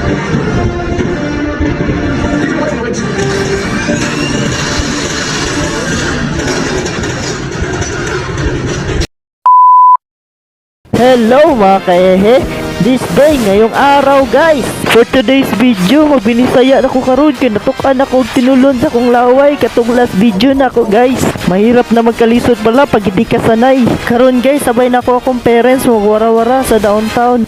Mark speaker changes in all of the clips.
Speaker 1: Hello mga kaehe, this day ngayong araw guys. For today's video, magbinisaya na ko karon kay natukan ako og tinulon sa kong laway katong last video na ako guys. Mahirap na magkalisod pala pag hindi ka sanay. Karon guys, sabay na ako akong parents magwara-wara sa downtown.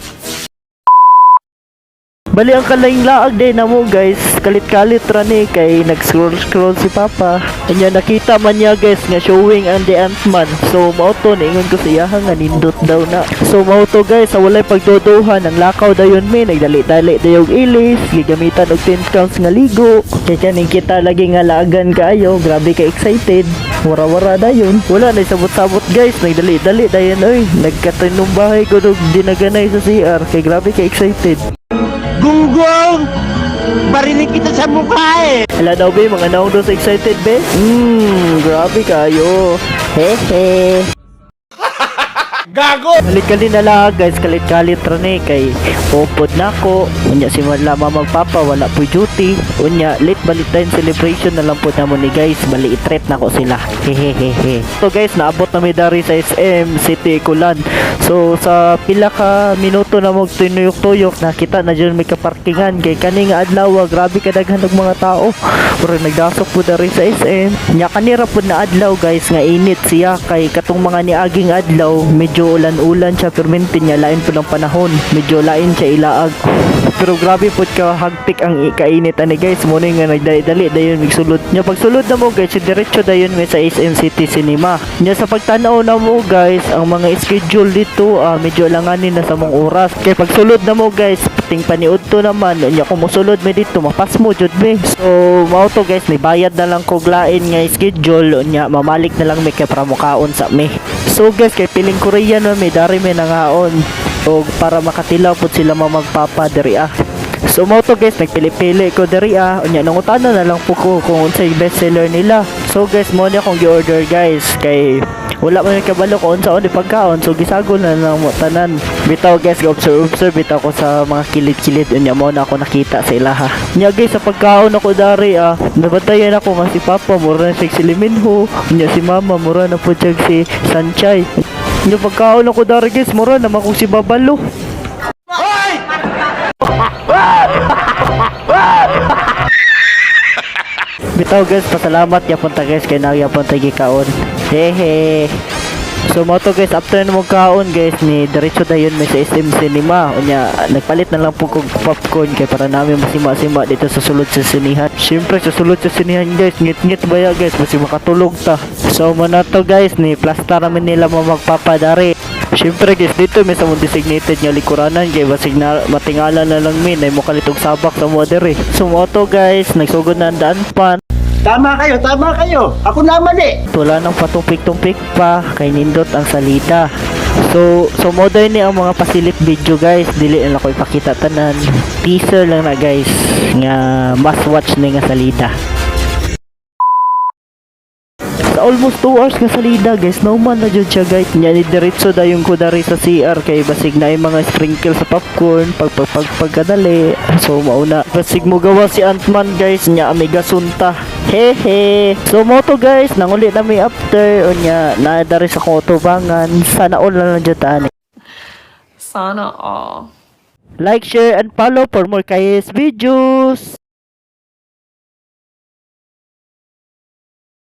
Speaker 1: Bali ang kalayng laag din na mo guys, kalit-kalit ra ni kay nag-scroll si Papa. Kanya nakita man niya guys nga showing ang The Ant-Man. So mauto niingon ko siya nga nindot daw na. So mauto guys, sa walay pagduduhan ang lakaw dayon mi, nagdali-dali dayog ilis, gigamitan og 10 counts nga ligo. Kay kaning kita lagi nga laagan kaayo, grabe ka excited. Wara-wara dayon. Wala na sabot-sabot guys, nagdali-dali dayon oy. Nagkatinong bahay ko og dinaganay sa CR kay grabe ka excited.
Speaker 2: Gunggong! Barinig kita sa mukha eh!
Speaker 1: Hala daw be, mga naong doon sa excited be? Grabe kayo. Hehe.
Speaker 2: Gago!
Speaker 1: Kalit-kalit na lang guys, kalit-kalit rane kay upod na ko. Unya si Malama magpapa, wala po duty. Unya, late Valentine celebration na lang po naman ni guys. Bali, itreat na ko sila. Hehehehe. So guys, naabot na may dari sa SM City Kulan. So sa pila ka minuto na mong tinuyok-tuyok, nakita na dyan may kaparkingan. Kay kaning adlaw, grabe kadaghan ng mga tao. Pero nagdasok po dari sa SM. Nya kanira po na adlaw guys, nga init siya. Kay katong mga niaging adlaw, medyo ulan-ulan siya, permintin niya lain po ng panahon, medyo lain siya ilaag. Pero grabe po ka hagpik ang kainit ani guys. Muna nga nagdali-dali dayon migsulod nya. Pagsulod na mo guys, diretso dayon may sa SM City Cinema nya. Sa pagtanaw na mo guys, ang mga schedule dito medyo langanin na sa mong oras. Kay pagsulod na mo guys, pating paniud to naman nya. Kung mosulod me dito, mapas mo jud me. So mao to guys, may bayad na lang kog lain nga schedule nya. Mamalik na lang may kay para mukaon sa me. So guys, kay piling Korean na may dari may nangaon o para makatilaw po sila magpapa diri So mo to guys, nagpili-pili ko diri unya nangutana na lang po ko kung unsay best seller nila. So guys, mo na akong gi-order guys kay wala man kabalo ko unsa on pagkaon. So gisagol na lang mo tanan. Bitaw guys, observe bitaw ko sa mga kilid-kilid unya mo na ako nakita sa ilaha. Nya guys, sa pagkaon ako dari nabantayan ako nga si Papa mura na si Liminho, unya si Mama mura na po si Sanchay. Yung pagkaon ako dari guys, mura naman kung si Babalo.
Speaker 2: Hoy!
Speaker 1: Bitaw guys, pasalamat yapon ta guys kay nagyapon ta gikaon. Hehe. So mo to guys, after na mo kaon guys, ni diretso dayon may sa SM Cinema. Unya nagpalit na lang po kog popcorn kay para namin masima-sima dito sa sulod sa sinihan. Syempre sa sulod sa sinihan guys, ngit-ngit baya guys, basi makatulog ta. So mo na to guys, ni plaster namin nila mo magpapadari. Syempre guys, dito may sa mong designated nga likuranan kay basig na matingala na lang min ay mo kalitog sabak sa modere. So mo to guys, nagsugod na ang daan pan.
Speaker 2: Tama kayo. Ako naman eh.
Speaker 1: Wala nang patumpik-tumpik pa kay nindot ang salita. So modern ni ang mga pasilit video guys, dili na ko ipakita tanan. Teaser lang na guys nga must watch ni nga salida. Sa almost 2 hours nga salida guys, nauman na jud siya guys. Nya ni diretso dayon ko dari sa CR kay basig na yung mga sprinkle sa popcorn pagkadali. So mauna basig mo gawa si Ant-Man guys, nya may gasunta. Hehe. So mo to guys, nanguli na may after unya na dari sa kotobangan. Sana all na lang jud tani.
Speaker 3: Sana all.
Speaker 1: Like, share and follow for more KS videos.